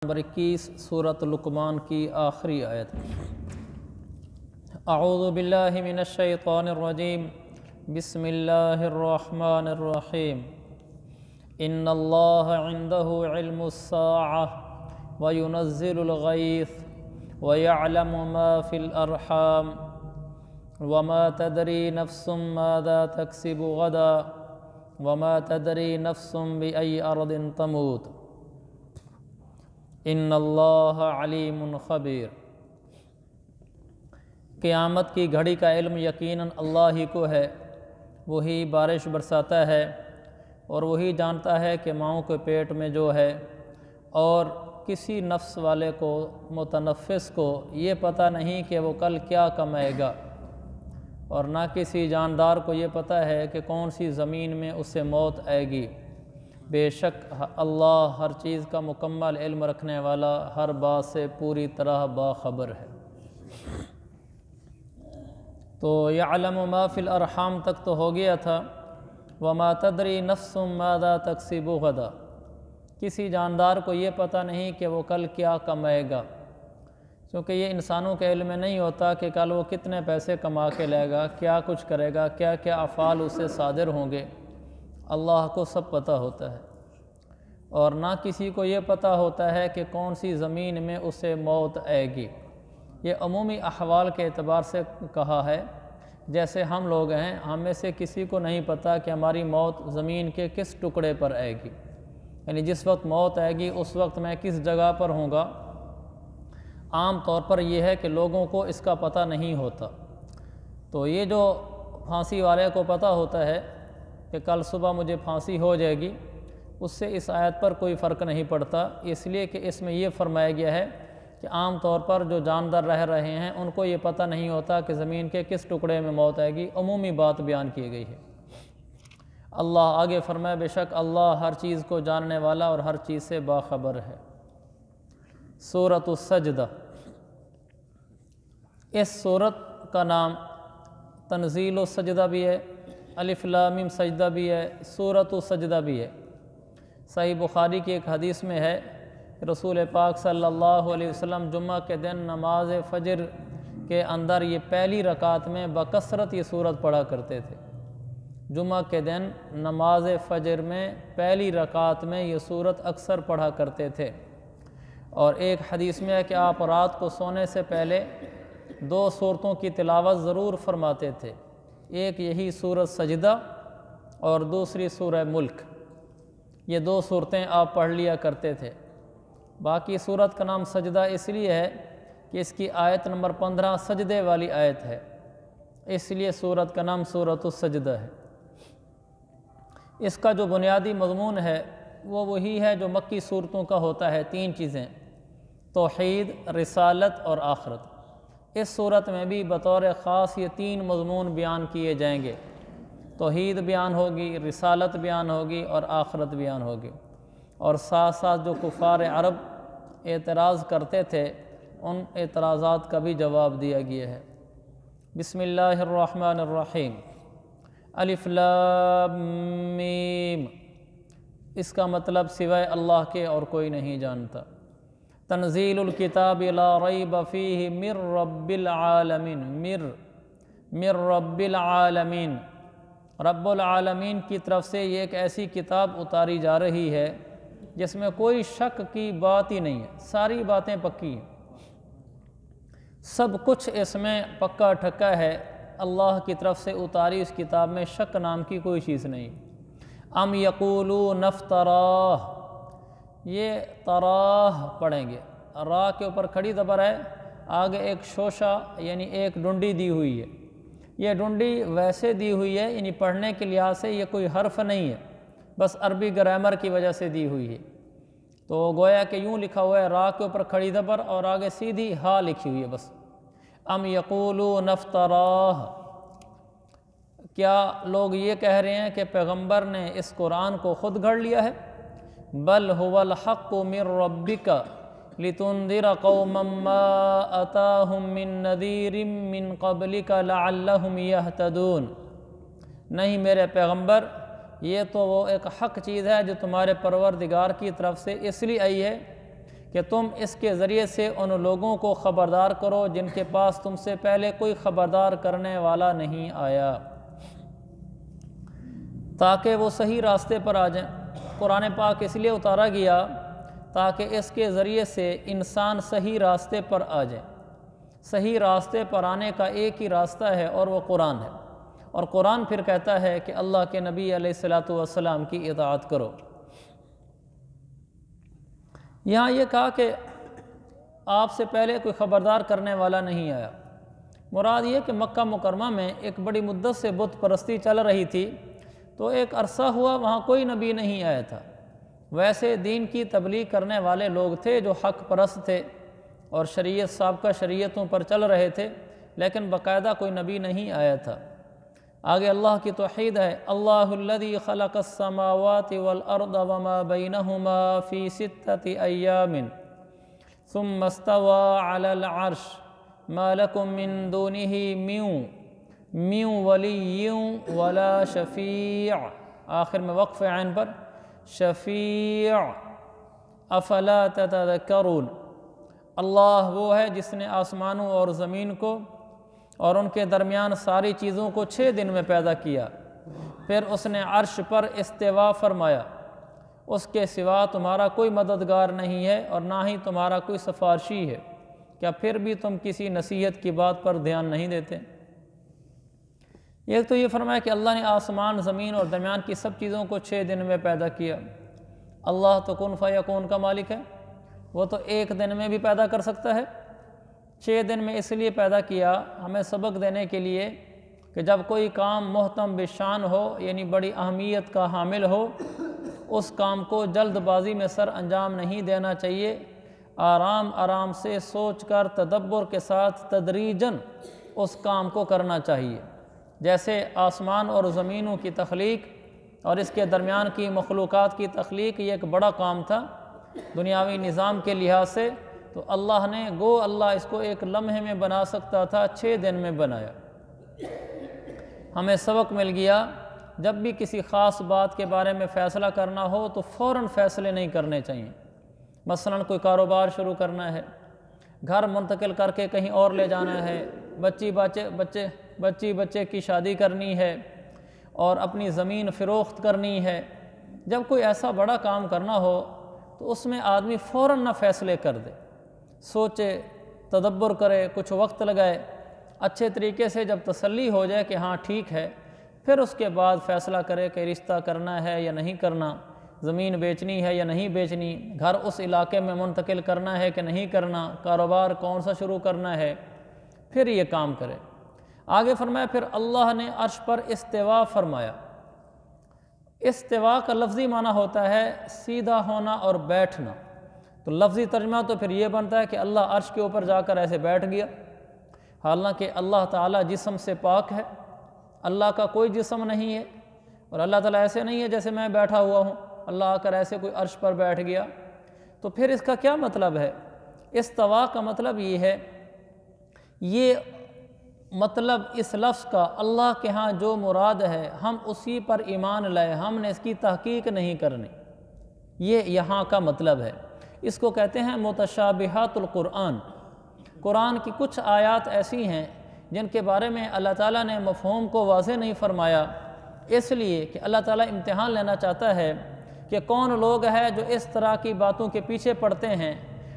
Number 21 سورۃ لقمان کی آخری آیت۔ اعوذ باللہ من الشیطان الرجیم، بسم اللہ الرحمن الرحیم۔ ان اللہ عنده علم الساعة وینزل الغیث ویعلم ما فی الارحام وما تدری نفس ماذا تکسب غدا وما تدری نفس بأی ارض تموت ان اللہ علیم خبیر۔ قیامت کی گھڑی کا علم یقیناً اللہ ہی کو ہے، وہی بارش برساتا ہے اور وہی جانتا ہے کہ ماؤں کے پیٹ میں جو ہے، اور کسی نفس والے کو، متنفس کو یہ پتہ نہیں کہ وہ کل کیا کمائے گا، اور نہ کسی جاندار کو یہ پتہ ہے کہ کون سی زمین میں اسے موت آئے گی۔ بے شک اللہ ہر چیز کا مکمل علم رکھنے والا، ہر بات سے پوری طرح باخبر ہے۔ تو یعلم ما فی الارحام تک تو ہو گیا تھا، وما تدری نفس ماذا تکسب غدا، کسی جاندار کو یہ پتہ نہیں کہ وہ کل کیا کمائے گا، کیونکہ یہ انسانوں کے علم میں نہیں ہوتا کہ کل وہ کتنے پیسے کما کے لائے گا، کیا کچھ کرے گا، کیا کیا افعال اسے صادر ہوں گے، اللہ کو سب پتہ ہوتا ہے۔ اور نہ کسی کو یہ پتہ ہوتا ہے کہ کون سی زمین میں اسے موت آئے گی۔ یہ عمومی احوال کے اعتبار سے کہا ہے، جیسے ہم لوگ ہیں، ہم میں سے کسی کو نہیں پتہ کہ ہماری موت زمین کے کس ٹکڑے پر آئے گی، یعنی جس وقت موت آئے گی اس وقت میں کس جگہ پر ہوں گا۔ عام طور پر یہ ہے کہ لوگوں کو اس کا پتہ نہیں ہوتا۔ تو یہ جو پھانسی والے کو پتہ ہوتا ہے کہ کل صبح مجھے پھانسی ہو جائے گی، اس سے اس آیت پر کوئی فرق نہیں پڑتا، اس لیے کہ اس میں یہ فرمایا گیا ہے کہ عام طور پر جو جاندار رہ رہے ہیں ان کو یہ پتہ نہیں ہوتا کہ زمین کے کس ٹکڑے میں موت آئے گی، عمومی بات بیان کی گئی ہے۔ اللہ آگے فرمائے، بے شک اللہ ہر چیز کو جاننے والا اور ہر چیز سے باخبر ہے۔ سورۃ السجدہ، اس سورت کا نام تنزیل السجدہ بھی ہے، الف لام میم سجدہ بھی ہے، سورۃ السجدہ بھی ہے۔ صحیح بخاری کی ایک حدیث میں ہے کہ رسول پاک صلی اللہ علیہ وسلم جمعہ کے دن نماز فجر کے اندر یہ پہلی رکعت میں بکثرت یہ سورت پڑھا کرتے تھے۔ جمعہ کے دن نماز فجر میں پہلی رکعت میں یہ سورت اکثر پڑھا کرتے تھے۔ اور ایک حدیث میں ہے کہ آپ رات کو سونے سے پہلے 2 سورتوں کی تلاوت ضرور فرماتے تھے، ایک یہی سورت سجدہ اور دوسری سورہ ملک، یہ 2 سورتیں آپ پڑھ لیا کرتے تھے۔ باقی سورت کا نام سجدہ اس لیے ہے کہ اس کی آیت نمبر 15 سجدے والی آیت ہے، اس لیے سورت کا نام سورۃ السجدہ ہے۔ اس کا جو بنیادی مضمون ہے وہ وہی ہے جو مکی صورتوں کا ہوتا ہے، 3 چیزیں: توحید، رسالت اور آخرت۔ اس صورت میں بھی بطور خاص یہ 3 مضمون بیان کیے جائیں گے، توحید بیان ہوگی، رسالت بیان ہوگی اور آخرت بیان ہوگی، اور ساتھ ساتھ جو کفار عرب اعتراض کرتے تھے ان اعتراضات کا بھی جواب دیا گیا ہے۔ بسم اللہ الرحمن الرحیم، الف لام میم، اس کا مطلب سوائے اللہ کے اور کوئی نہیں جانتا۔ تنزیل الکتاب لا ریب فیہ من رب العالمین، من رب العالمین، رب العالمین کی طرف سے یہ ایک ایسی کتاب اتاری جا رہی ہے جس میں کوئی شک کی بات ہی نہیں ہے، ساری باتیں پکی ہیں، سب کچھ اس میں پکا ٹھکا ہے، اللہ کی طرف سے اتاری اس کتاب میں شک نام کی کوئی چیز نہیں۔ ام یقولون افتراہ، یہ تراہ پڑھیں گے، را کے اوپر کھڑی زبر ہے، آگے ایک شوشہ یعنی ایک ڈنڈی دی ہوئی ہے، یہ ڈنڈی ویسے دی ہوئی ہے یعنی پڑھنے کے لحاظ سے یہ کوئی حرف نہیں ہے، بس عربی گرامر کی وجہ سے دی ہوئی ہے۔ تو گویا کہ یوں لکھا ہوا ہے، را کے اوپر کھڑی زبر اور آگے سیدھی ہا لکھی ہوئی ہے بس۔ ام یقولون افتراہ، کیا لوگ یہ کہہ رہے ہیں کہ پیغمبر نے اس قرآن کو خود گھڑ لیا ہے؟ بل هو الحق من ربک لتنذر قوما ما اتاهم من نذیر من قبلک لعلهم یہتدون، نہیں میرے پیغمبر، یہ تو وہ ایک حق چیز ہے جو تمہارے پروردگار کی طرف سے اس لیے آئی ہے کہ تم اس کے ذریعے سے ان لوگوں کو خبردار کرو جن کے پاس تم سے پہلے کوئی خبردار کرنے والا نہیں آیا، تاکہ وہ صحیح راستے پر آ جائیں۔ قرآن پاک اس لیے اتارا گیا تاکہ اس کے ذریعے سے انسان صحیح راستے پر آ جائے۔ صحیح راستے پر آنے کا ایک ہی راستہ ہے اور وہ قرآن ہے، اور قرآن پھر کہتا ہے کہ اللہ کے نبی علیہ الصلاۃ والسلام کی اطاعت کرو۔ یہاں یہ کہا کہ آپ سے پہلے کوئی خبردار کرنے والا نہیں آیا، مراد یہ کہ مکہ مکرمہ میں ایک بڑی مدت سے بت پرستی چل رہی تھی، تو ایک عرصہ ہوا وہاں کوئی نبی نہیں آیا تھا۔ ویسے دین کی تبلیغ کرنے والے لوگ تھے جو حق پرست تھے اور شریعت سابقہ شریعتوں پر چل رہے تھے، لیکن باقاعدہ کوئی نبی نہیں آیا تھا۔ آگے اللہ کی توحید ہے، اللہ الذی خلق السماوات والارض وما بینہما فی ستۃ ایام ثم استوى علی العرش ما لکم من دونہ من ولی ولا شفیع، آخر میں وقف عین پر شفیع افلا تتذکرون۔ اللہ وہ ہے جس نے آسمانوں اور زمین کو اور ان کے درمیان ساری چیزوں کو 6 دن میں پیدا کیا، پھر اس نے عرش پر استوا فرمایا، اس کے سوا تمہارا کوئی مددگار نہیں ہے اور نہ ہی تمہارا کوئی سفارشی ہے، کیا پھر بھی تم کسی نصیحت کی بات پر دھیان نہیں دیتے؟ ایک تو یہ فرمایا کہ اللہ نے آسمان زمین اور درمیان کی سب چیزوں کو 6 دن میں پیدا کیا۔ اللہ تو کن فیکون کا مالک ہے، وہ تو ایک دن میں بھی پیدا کر سکتا ہے۔ 6 دن میں اس لیے پیدا کیا ہمیں سبق دینے کے لیے کہ جب کوئی کام محتم بشان ہو، یعنی بڑی اہمیت کا حامل ہو، اس کام کو جلد بازی میں سر انجام نہیں دینا چاہیے، آرام آرام سے سوچ کر تدبر کے ساتھ تدریجاً اس کام کو کرنا چاہیے۔ جیسے آسمان اور زمینوں کی تخلیق اور اس کے درمیان کی مخلوقات کی تخلیق یہ ایک بڑا کام تھا دنیاوی نظام کے لحاظ سے، تو اللہ نے اللہ اس کو ایک لمحے میں بنا سکتا تھا، 6 دن میں بنایا۔ ہمیں سبق مل گیا جب بھی کسی خاص بات کے بارے میں فیصلہ کرنا ہو تو فوراً فیصلے نہیں کرنے چاہیے۔ مثلاً کوئی کاروبار شروع کرنا ہے، گھر منتقل کر کے کہیں اور لے جانا ہے، بچی بچے کی شادی کرنی ہے اور اپنی زمین فروخت کرنی ہے، جب کوئی ایسا بڑا کام کرنا ہو تو اس میں آدمی فوراً نہ فیصلے کر دے، سوچے، تدبر کرے، کچھ وقت لگائے، اچھے طریقے سے جب تسلی ہو جائے کہ ہاں ٹھیک ہے، پھر اس کے بعد فیصلہ کرے کہ رشتہ کرنا ہے یا نہیں کرنا، زمین بیچنی ہے یا نہیں بیچنی، گھر اس علاقے میں منتقل کرنا ہے کہ نہیں کرنا، کاروبار کون سا شروع کرنا ہے، پھر یہ کام کرے۔ آگے فرمایا پھر اللہ نے عرش پر استوا فرمایا۔ استوا کا لفظی معنی ہوتا ہے سیدھا ہونا اور بیٹھنا، تو لفظی ترجمہ تو پھر یہ بنتا ہے کہ اللہ عرش کے اوپر جا کر ایسے بیٹھ گیا، حالانکہ اللہ تعالیٰ جسم سے پاک ہے، اللہ کا کوئی جسم نہیں ہے، اور اللہ تعالیٰ ایسے نہیں ہے جیسے میں بیٹھا ہوا ہوں، اللہ آ کر ایسے کوئی عرش پر بیٹھ گیا۔ تو پھر اس کا کیا مطلب ہے؟ استوا کا مطلب یہ ہے، یہ مطلب اس لفظ کا اللہ کے ہاں جو مراد ہے ہم اسی پر ایمان لائے، ہم نے اس کی تحقیق نہیں کرنی، یہ یہاں کا مطلب ہے۔ اس کو کہتے ہیں متشابہات القرآن۔ قرآن کی کچھ آیات ایسی ہیں جن کے بارے میں اللہ تعالیٰ نے مفہوم کو واضح نہیں فرمایا، اس لیے کہ اللہ تعالیٰ امتحان لینا چاہتا ہے کہ کون لوگ ہیں جو اس طرح کی باتوں کے پیچھے پڑتے ہیں،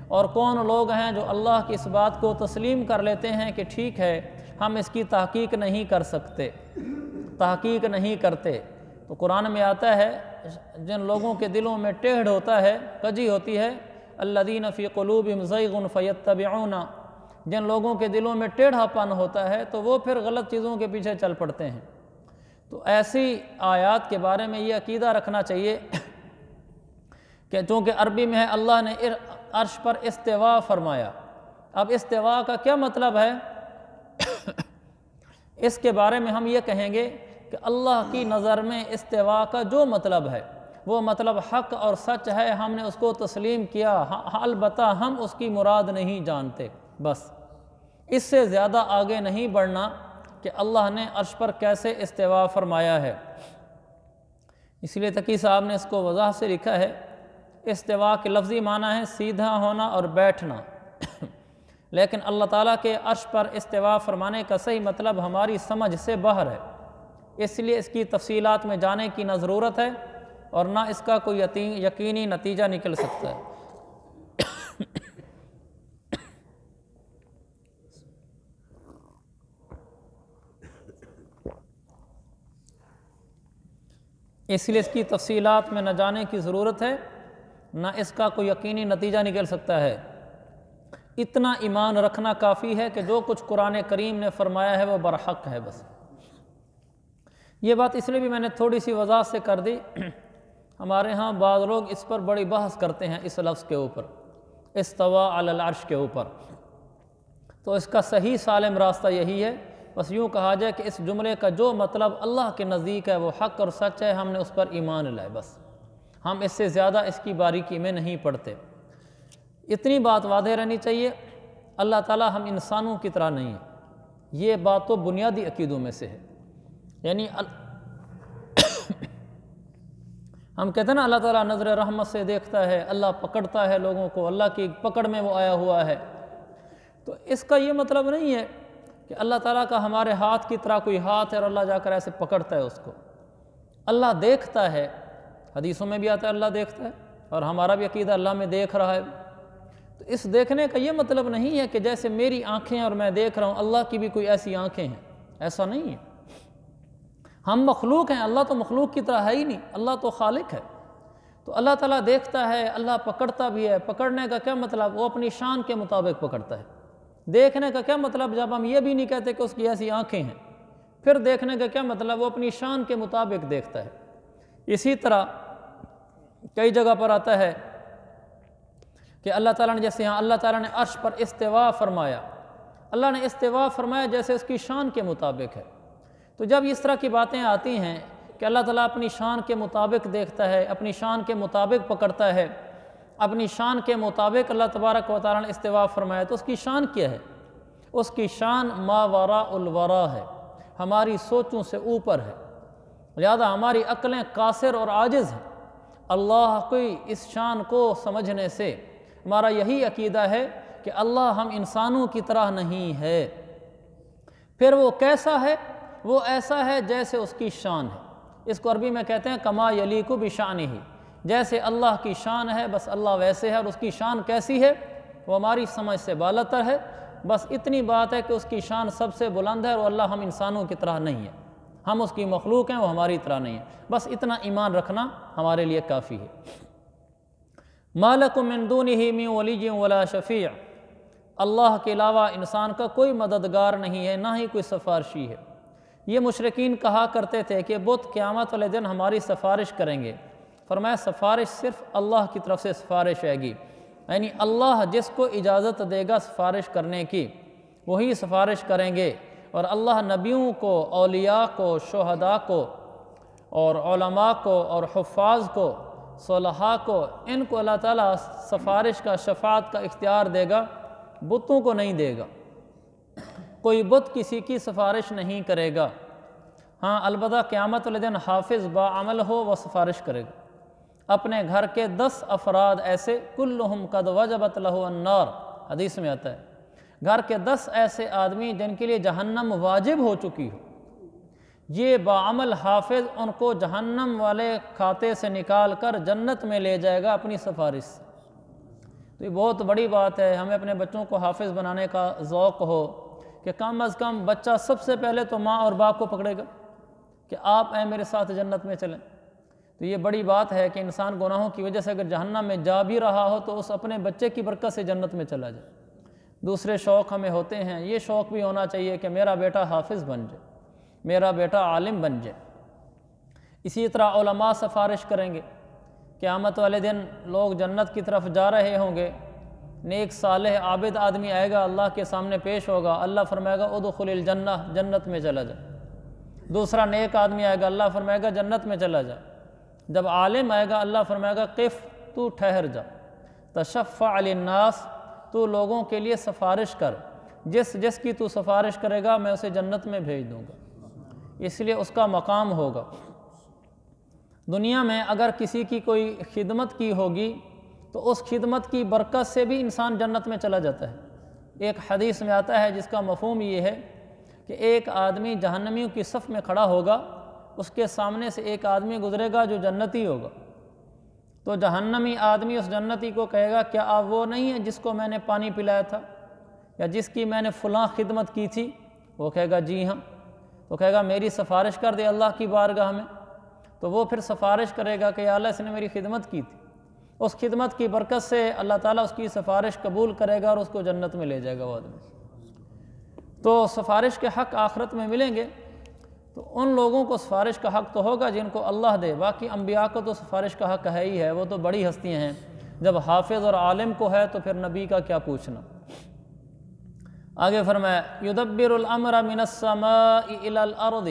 اور کون لوگ ہیں جو اللہ کی اس بات کو تسلیم کر لیتے ہیں کہ ٹھیک ہے ہم اس کی تحقیق نہیں کر سکتے، تحقیق نہیں کرتے۔ تو قرآن میں آتا ہے جن لوگوں کے دلوں میں ٹیڑھ ہوتا ہے، کجی ہوتی ہے، الذین فی قلوبہم زیغ فیتبعون، جن لوگوں کے دلوں میں ٹیڑھا پن ہوتا ہے تو وہ پھر غلط چیزوں کے پیچھے چل پڑتے ہیں۔ تو ایسی آیات کے بارے میں یہ عقیدہ رکھنا چاہیے کہ چونکہ عربی میں ہے اللہ نے عرش پر استوا فرمایا، اب استوا کا کیا مطلب ہے اس کے بارے میں ہم یہ کہیں گے کہ اللہ کی نظر میں استوا کا جو مطلب ہے وہ مطلب حق اور سچ ہے، ہم نے اس کو تسلیم کیا، البتہ ہم اس کی مراد نہیں جانتے، بس اس سے زیادہ آگے نہیں بڑھنا کہ اللہ نے عرش پر کیسے استوا فرمایا ہے۔ اس لیے تقی صاحب نے اس کو وضاحت سے لکھا ہے، استوا کے لفظی معنی ہے سیدھا ہونا اور بیٹھنا، لیکن اللہ تعالیٰ کے عرش پر استوا فرمانے کا صحیح مطلب ہماری سمجھ سے باہر ہے، اس لیے اس کی تفصیلات میں جانے کی نہ ضرورت ہے اور نہ اس کا کوئی یقینی نتیجہ نکل سکتا ہے۔ اس لیے اس کی تفصیلات میں نہ جانے کی ضرورت ہے، نہ اس کا کوئی یقینی نتیجہ نکل سکتا ہے۔ اتنا ایمان رکھنا کافی ہے کہ جو کچھ قرآن کریم نے فرمایا ہے وہ برحق ہے بس۔ یہ بات اس لیے بھی میں نے تھوڑی سی وضاحت سے کر دی، ہمارے ہاں بعض لوگ اس پر بڑی بحث کرتے ہیں، اس لفظ کے اوپر، استوا علی العرش کے اوپر، تو اس کا صحیح سالم راستہ یہی ہے، بس یوں کہا جائے کہ اس جملے کا جو مطلب اللہ کے نزدیک ہے وہ حق اور سچ ہے، ہم نے اس پر ایمان لائے بس، ہم اس سے زیادہ اس کی باریکی میں نہیں پڑھتے۔ اتنی بات واضح رہنی چاہیے، اللہ تعالیٰ ہم انسانوں کی طرح نہیں ہے، یہ بات تو بنیادی عقیدوں میں سے ہے۔ یعنی ہم کہتے ہیں نا اللہ تعالیٰ نظر رحمت سے دیکھتا ہے، اللہ پکڑتا ہے لوگوں کو، اللہ کی پکڑ میں وہ آیا ہوا ہے، تو اس کا یہ مطلب نہیں ہے کہ اللہ تعالیٰ کا ہمارے ہاتھ کی طرح کوئی ہاتھ ہے اور اللہ جا کر ایسے پکڑتا ہے اس کو۔ اللہ دیکھتا ہے، حدیثوں میں بھی آتا ہے اللہ دیکھتا ہے، اور ہمارا بھی عقیدہ اللہ میں دیکھ رہا ہے، تو اس دیکھنے کا یہ مطلب نہیں ہے کہ جیسے میری آنکھیں اور میں دیکھ رہا ہوں اللہ کی بھی کوئی ایسی آنکھیں ہیں، ایسا نہیں ہے۔ ہم مخلوق ہیں، اللہ تو مخلوق کی طرح ہے ہی نہیں، اللہ تو خالق ہے۔ تو اللہ تعالیٰ دیکھتا ہے، اللہ پکڑتا بھی ہے۔ پکڑنے کا کیا مطلب؟ وہ اپنی شان کے مطابق پکڑتا ہے۔ دیکھنے کا کیا مطلب؟ جب ہم یہ بھی نہیں کہتے کہ اس کی ایسی آنکھیں ہیں، پھر دیکھنے کا کیا مطلب؟ وہ اپنی شان کے مطابق دیکھتا ہے۔ اسی طرح کئی جگہ پر آتا ہے کہ اللہ تعالیٰ نے، جیسے یہاں اللہ تعالیٰ نے عرش پر استوا فرمایا، اللہ نے استوا فرمایا جیسے اس کی شان کے مطابق ہے۔ تو جب اس طرح کی باتیں آتی ہیں کہ اللہ تعالیٰ اپنی شان کے مطابق دیکھتا ہے، اپنی شان کے مطابق پکڑتا ہے، اپنی شان کے مطابق اللہ تبارک و تعالیٰ نے استوا فرمایا، تو اس کی شان کیا ہے؟ اس کی شان ما وراء الورا ہے، ہماری سوچوں سے اوپر ہے، لہذا ہماری عقلیں قاصر اور عاجز ہیں اللہ کی اس شان کو سمجھنے سے۔ ہمارا یہی عقیدہ ہے کہ اللہ ہم انسانوں کی طرح نہیں ہے۔ پھر وہ کیسا ہے؟ وہ ایسا ہے جیسے اس کی شان ہے۔ اس کو عربی میں کہتے ہیں کما یلیق بشانہ، جیسے اللہ کی شان ہے بس اللہ ویسے ہے، اور اس کی شان کیسی ہے؟ وہ ہماری سمجھ سے بالاتر ہے۔ بس اتنی بات ہے کہ اس کی شان سب سے بلند ہے، اور اللہ ہم انسانوں کی طرح نہیں ہے، ہم اس کی مخلوق ہیں، وہ ہماری طرح نہیں ہے۔ بس اتنا ایمان رکھنا ہمارے لیے کافی ہے۔ ما لکم من دونہ من ولی ولا شفیع، اللہ کے علاوہ انسان کا کوئی مددگار نہیں ہے، نہ ہی کوئی سفارشی ہے۔ یہ مشرکین کہا کرتے تھے کہ بت قیامت والے دن ہماری سفارش کریں گے۔ فرمایا سفارش صرف اللہ کی طرف سے سفارش آئے گی، یعنی اللہ جس کو اجازت دے گا سفارش کرنے کی وہی سفارش کریں گے، اور اللہ نبیوں کو، اولیاء کو، شہداء کو، اور علماء کو، اور حفاظ کو، صلحاء کو، ان کو اللہ تعالیٰ سفارش کا، شفاعت کا اختیار دے گا، بتوں کو نہیں دے گا۔ کوئی بت کسی کی سفارش نہیں کرے گا۔ ہاں البتہ قیامت والے دن حافظ باعمل ہو وہ سفارش کرے گا۔ اپنے گھر کے 10 افراد ایسے کلہم قد وجبت لہ النار، حدیث میں آتا ہے، گھر کے 10 ایسے آدمی جن کے لیے جہنم واجب ہو چکی ہو، یہ باعمل حافظ ان کو جہنم والے کھاتے سے نکال کر جنت میں لے جائے گا اپنی سفارش سے۔ تو یہ بہت بڑی بات ہے، ہمیں اپنے بچوں کو حافظ بنانے کا ذوق ہو کہ کم از کم بچہ سب سے پہلے تو ماں اور باپ کو پکڑے گا کہ آپ اے میرے ساتھ جنت میں چلیں۔ تو یہ بڑی بات ہے کہ انسان گناہوں کی وجہ سے اگر جہنم میں جا بھی رہا ہو تو اس اپنے بچے کی برکت سے جنت میں چلا جائے۔ دوسرے شوق ہمیں ہوتے ہیں، یہ شوق بھی ہونا چاہیے کہ میرا بیٹا حافظ بن جائے، میرا بیٹا عالم بن جائے۔ اسی طرح علماء سفارش کریں گے، قیامت والے دن لوگ جنت کی طرف جا رہے ہوں گے، نیک صالح عابد آدمی آئے گا، اللہ کے سامنے پیش ہوگا، اللہ فرمائے گا ادخل الجنہ، جنت میں چلا جا۔ دوسرا نیک آدمی آئے گا، اللہ فرمائے گا جنت میں چلا جا۔ جب عالم آئے گا اللہ فرمائے گا قف، تو ٹھہر جا، تشفع للناس، تو لوگوں کے لیے سفارش کر، جس کی تو سفارش کرے گا میں اسے جنت میں بھیج دوں گا، اس لیے اس کا مقام ہوگا۔ دنیا میں اگر کسی کی کوئی خدمت کی ہوگی تو اس خدمت کی برکت سے بھی انسان جنت میں چلا جاتا ہے۔ ایک حدیث میں آتا ہے جس کا مفہوم یہ ہے کہ ایک آدمی جہنمیوں کی صف میں کھڑا ہوگا، اس کے سامنے سے ایک آدمی گزرے گا جو جنتی ہوگا، تو جہنمی آدمی اس جنتی کو کہے گا کیا آپ وہ نہیں ہیں جس کو میں نے پانی پلایا تھا یا جس کی میں نے فلاں خدمت کی تھی؟ وہ کہے گا جی ہاں۔ تو کہے گا میری سفارش کر دے اللہ کی بارگاہ میں، تو وہ پھر سفارش کرے گا کہ یا اللہ اس نے میری خدمت کی تھی، اس خدمت کی برکت سے اللہ تعالیٰ اس کی سفارش قبول کرے گا اور اس کو جنت میں لے جائے گا وہ آدمی۔ تو سفارش کے حق آخرت میں ملیں گے، تو ان لوگوں کو سفارش کا حق تو ہوگا جن کو اللہ دے، باقی انبیاء کو تو سفارش کا حق ہے ہی ہے، وہ تو بڑی ہستیاں ہیں۔ جب حافظ اور عالم کو ہے تو پھر نبی کا کیا پوچھنا۔ آگے فرمایا یدبر الامر من السماء الى الارض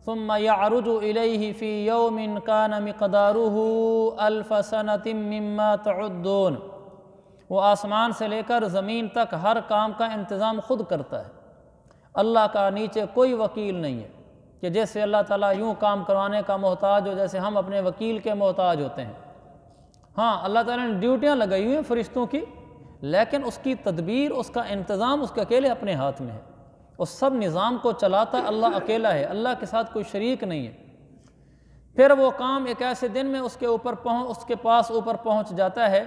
ثم يعرج الیہ فی یوم کان مقدارہ الف سنۃ مما تعدون۔ وہ آسمان سے لے کر زمین تک ہر کام کا انتظام خود کرتا ہے، اللہ کا نیچے کوئی وکیل نہیں ہے کہ جیسے اللہ تعالیٰ یوں کام کروانے کا محتاج ہو جیسے ہم اپنے وکیل کے محتاج ہوتے ہیں۔ ہاں اللہ تعالیٰ نے ڈیوٹیاں لگائی ہوئی ہیں فرشتوں کی، لیکن اس کی تدبیر، اس کا انتظام اس کے اکیلے اپنے ہاتھ میں ہے۔ اس سب نظام کو چلاتا اللہ اکیلا ہے، اللہ کے ساتھ کوئی شریک نہیں ہے۔ پھر وہ کام ایک ایسے دن میں اس کے پاس اوپر پہنچ جاتا ہے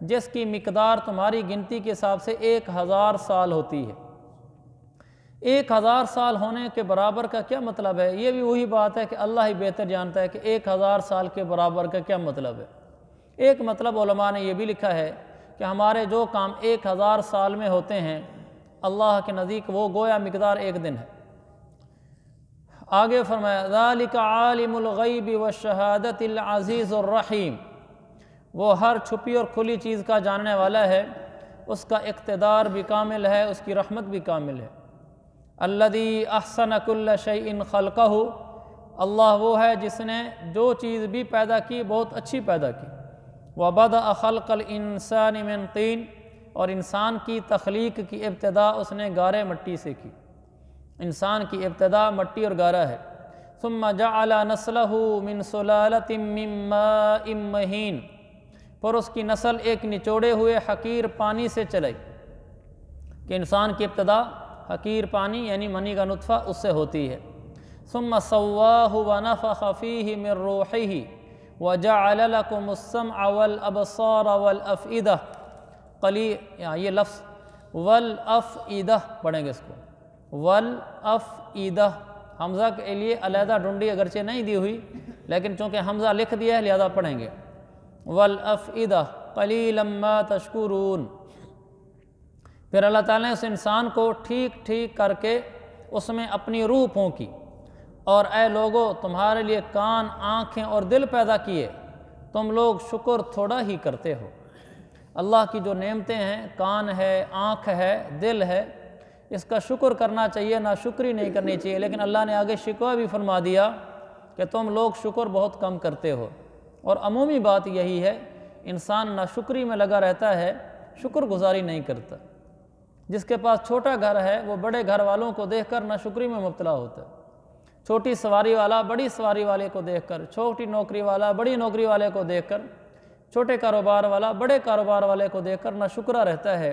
جس کی مقدار تمہاری گنتی کے حساب سے 1000 سال ہوتی ہے۔ 1000 سال ہونے کے برابر کا کیا مطلب ہے؟ یہ بھی وہی بات ہے کہ اللہ ہی بہتر جانتا ہے کہ 1000 سال کے برابر کا کیا مطلب ہے۔ ایک مطلب علماء نے یہ بھی لکھا ہے کہ ہمارے جو کام 1000 سال میں ہوتے ہیں اللہ کے نزدیک وہ گویا مقدار ایک دن ہے۔ آگے فرمایا ذالک عالم الغیب والشہادۃ العزیز الرحیم، وہ ہر چھپی اور کھلی چیز کا جاننے والا ہے، اس کا اقتدار بھی کامل ہے، اس کی رحمت بھی کامل ہے۔ الذی احسن کل شیء خلقہ، اللہ وہ ہے جس نے جو چیز بھی پیدا کی بہت اچھی پیدا کی۔ وبدأ خلق الانسان من طین، اور انسان کی تخلیق کی ابتدا اس نے گارے مٹی سے کی، انسان کی ابتدا مٹی اور گارا ہے۔ ثم جعل نسلہ من سلالۃ من ماء مہین، پر اس کی نسل ایک نچوڑے ہوئے حقیر پانی سے چلائی، کہ انسان کی ابتدا حقیر پانی یعنی منی کا نطفہ اس سے ہوتی ہے۔ ثم سواہ ونفخ فیہ من روحہ وجعل لکم السمع والابصار والافئدہ، یہ لفظ والافئدہ پڑھیں گے اس کو، والافئدہ، حمزہ کے لیے علیحدہ ڈنڈی اگرچہ نہیں دی ہوئی لیکن چونکہ حمزہ لکھ دیا ہے لہذا پڑھیں گے، والافئدہ قلیلا ما تشکرون۔ پھر اللہ تعالیٰ نے اس انسان کو ٹھیک ٹھیک کر کے اس میں اپنی روح پھونکی، اور اے لوگو تمہارے لیے کان، آنکھیں اور دل پیدا کیے، تم لوگ شکر تھوڑا ہی کرتے ہو۔ اللہ کی جو نعمتیں ہیں، کان ہے، آنکھ ہے، دل ہے، اس کا شکر کرنا چاہیے، نا شکری نہیں کرنی چاہیے، لیکن اللہ نے آگے شکوہ بھی فرما دیا کہ تم لوگ شکر بہت کم کرتے ہو۔ اور عمومی بات یہی ہے، انسان ناشکری میں لگا رہتا ہے، شکر گزاری نہیں کرتا۔ جس کے پاس چھوٹا گھر ہے وہ بڑے گھر والوں کو دیکھ کر ناشکری میں مبتلا ہوتا ہے، چھوٹی سواری والا بڑی سواری والے کو دیکھ کر، چھوٹی نوکری والا بڑی نوکری والے کو دیکھ کر، چھوٹے کاروبار والا بڑے کاروبار والے کو دیکھ کر ناشکرا رہتا ہے،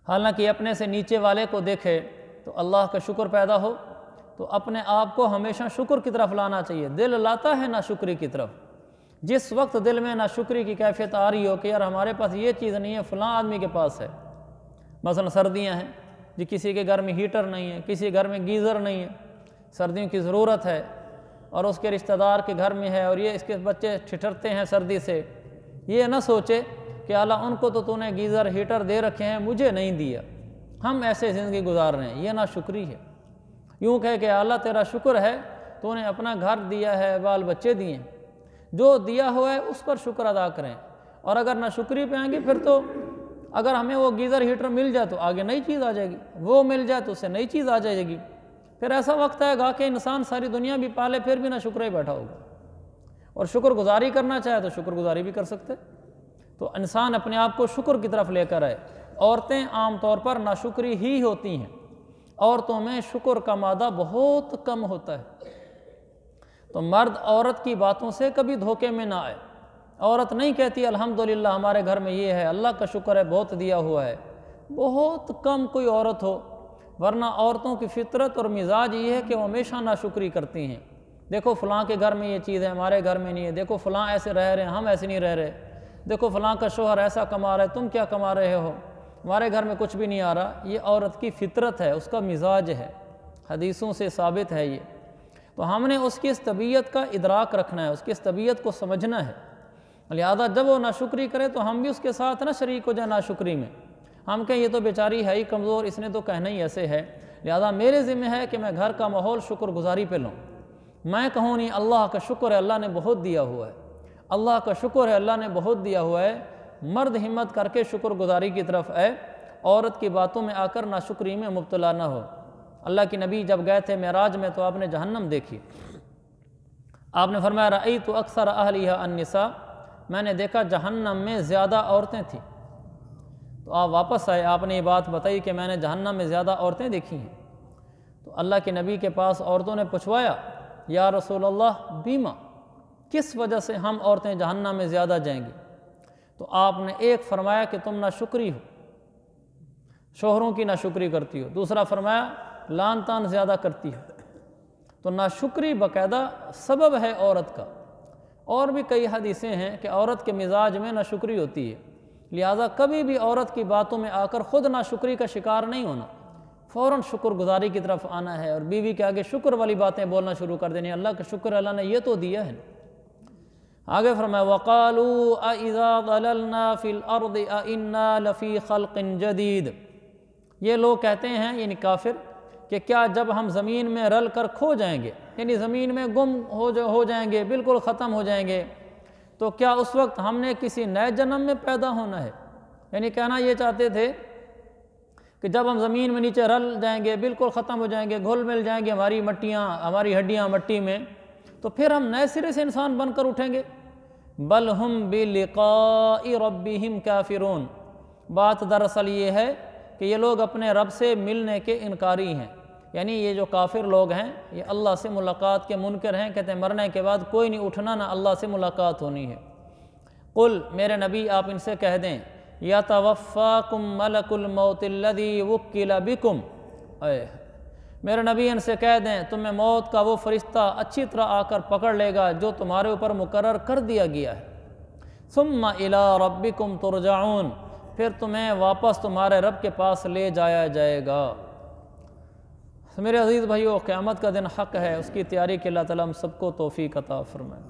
حالانکہ اپنے سے نیچے والے کو دیکھے تو اللہ کا شکر پیدا ہو۔ تو اپنے آپ کو ہمیشہ شکر کی طرف لانا چاہیے، دل لاتا ہے ناشکری کی طرف۔ جس وقت دل میں ناشکری کی کیفیت آ رہی ہو کہ یار ہمارے پاس یہ چیز نہیں ہے، فلاں آدمی کے پاس ہے، مثلا سردیاں ہیں جی، کسی کے گھر میں ہیٹر نہیں ہے، کسی گھر میں گیزر نہیں ہے، سردیوں کی ضرورت ہے، اور اس کے رشتہ دار کے گھر میں ہے، اور یہ اس کے بچے ٹھٹھرتے ہیں سردی سے، یہ نہ سوچے کہ اللہ ان کو تو نے گیزر ہیٹر دے رکھے ہیں، مجھے نہیں دیا، ہم ایسے زندگی گزار رہے ہیں، یہ ناشکری ہے۔ یوں کہے کہ اللہ تیرا شکر ہے، تو نے اپنا گھر دیا ہے، بال بچے دیے ہیں، جو دیا ہوا ہے اس پر شکر ادا کریں۔ اور اگر ناشکری پہ آئیں گے پھر تو اگر ہمیں وہ گیزر ہیٹر مل جائے تو آگے نئی چیز آ جائے گی، وہ مل جائے تو اس سے نئی چیز آ جائے گی، پھر ایسا وقت آئے گا کہ انسان ساری دنیا بھی پالے پھر بھی نہ شکر ہی بیٹھا ہوگا۔ اور شکر گزاری کرنا چاہے تو شکر گزاری بھی کر سکتے۔ تو انسان اپنے آپ کو شکر کی طرف لے کر آئے۔ عورتیں عام طور پر ناشکری ہی ہوتی ہیں، عورتوں میں شکر کا مادہ بہت کم ہوتا ہے، تو مرد عورت کی باتوں سے کبھی دھوکے میں نہ آئے۔ عورت نہیں کہتی الحمدللہ ہمارے گھر میں یہ ہے، اللہ کا شکر ہے بہت دیا ہوا ہے، بہت کم کوئی عورت ہو، ورنہ عورتوں کی فطرت اور مزاج یہ ہے کہ وہ ہمیشہ ناشکری کرتی ہیں۔ دیکھو فلاں کے گھر میں یہ چیز ہے، ہمارے گھر میں نہیں ہے، دیکھو فلاں ایسے رہ رہے ہیں، ہم ایسے نہیں رہ رہے، دیکھو فلاں کا شوہر ایسا کما رہا ہے، تم کیا کما رہے ہو، ہمارے گھر میں کچھ بھی نہیں آ رہا۔ یہ عورت کی فطرت ہے، اس کا مزاج ہے، حدیثوں سے ثابت ہے یہ۔ تو ہم نے اس کی اس طبیعت کا ادراک رکھنا ہے، اس کی اس طبیعت کو سمجھنا ہے، لہذا جب وہ ناشکری کرے تو ہم بھی اس کے ساتھ نہ شریک ہو جائیں ناشکری میں۔ ہم کہیں یہ تو بیچاری ہے ہی کمزور، اس نے تو کہنا ہی ایسے ہے، لہذا میرے ذمہ ہے کہ میں گھر کا ماحول شکر گزاری پہ لوں۔ میں کہوں نہیں اللہ کا شکر ہے اللہ نے بہت دیا ہوا ہے، اللہ کا شکر ہے اللہ نے بہت دیا ہوا ہے۔ مرد ہمت کر کے شکر گزاری کی طرف آئے، عورت کی باتوں میں آ کر ناشکری میں مبتلا نہ ہو۔ اللہ کی نبی جب گئے تھے معراج میں تو آپ نے جہنم دیکھی، آپ نے فرمایا رأیت اکثر اہلیہا النساء، میں نے دیکھا جہنم میں زیادہ عورتیں تھیں۔ تو آپ واپس آئے، آپ نے یہ بات بتائی کہ میں نے جہنم میں زیادہ عورتیں دیکھی ہیں۔ تو اللہ کے نبی کے پاس عورتوں نے پوچھوایا یا رسول اللہ بیما، کس وجہ سے ہم عورتیں جہنم میں زیادہ جائیں گی؟ تو آپ نے ایک فرمایا کہ تم ناشکری ہو، شوہروں کی ناشکری کرتی ہو، دوسرا فرمایا لان تان زیادہ کرتی ہو۔ تو ناشکری باقاعدہ سبب ہے عورت کا، اور بھی کئی حدیثیں ہیں کہ عورت کے مزاج میں ناشکری ہوتی ہے، لہذا کبھی بھی عورت کی باتوں میں آ کر خود ناشکری کا شکار نہیں ہونا، فوراً شکر گزاری کی طرف آنا ہے، اور بیوی کے آگے شکر والی باتیں بولنا شروع کر دینی، اللہ کا شکر اللہ نے یہ تو دیا ہے۔ آگے فرمایا وَقَالُوا أَإِذَا ضَلَلْنَا فِي الْأَرْضِ أَإِنَّا لَفِي خَلْقٍ جَدِيدٍ، یہ لوگ کہتے ہیں یعنی کافر کہ کیا جب ہم زمین میں رل کر کھو جائیں گے، یعنی زمین میں گم ہو جائیں گے، بالکل ختم ہو جائیں گے، تو کیا اس وقت ہم نے کسی نئے جنم میں پیدا ہونا ہے؟ یعنی کہنا یہ چاہتے تھے کہ جب ہم زمین میں نیچے رل جائیں گے، بالکل ختم ہو جائیں گے، گھل مل جائیں گے ہماری ہڈیاں مٹی میں، تو پھر ہم نئے سرے سے انسان بن کر اٹھیں گے۔ بل ہم بلقاء ربہم کافرون، بات دراصل یہ ہے کہ یہ لوگ اپنے رب سے ملنے کے انکاری ہیں، یعنی یہ جو کافر لوگ ہیں یہ اللہ سے ملاقات کے منکر ہیں، کہتے ہیں مرنے کے بعد کوئی نہیں اٹھنا، نہ اللہ سے ملاقات ہونی ہے۔ قل، میرے نبی آپ ان سے کہہ دیں یتوفاکم ملک الموت الذی وکل بکم، میرے نبی ان سے کہہ دیں تمہیں موت کا وہ فرشتہ اچھی طرح آ کر پکڑ لے گا جو تمہارے اوپر مقرر کر دیا گیا ہے۔ ثم الی ربکم ترجعون، پھر تمہیں واپس تمہارے رب کے پاس لے جایا جائے گا۔ میرے عزیز بھائیو، قیامت کا دن حق ہے، اس کی تیاری کے اللہ تعالیٰ ہم سب کو توفیق عطا فرمائے۔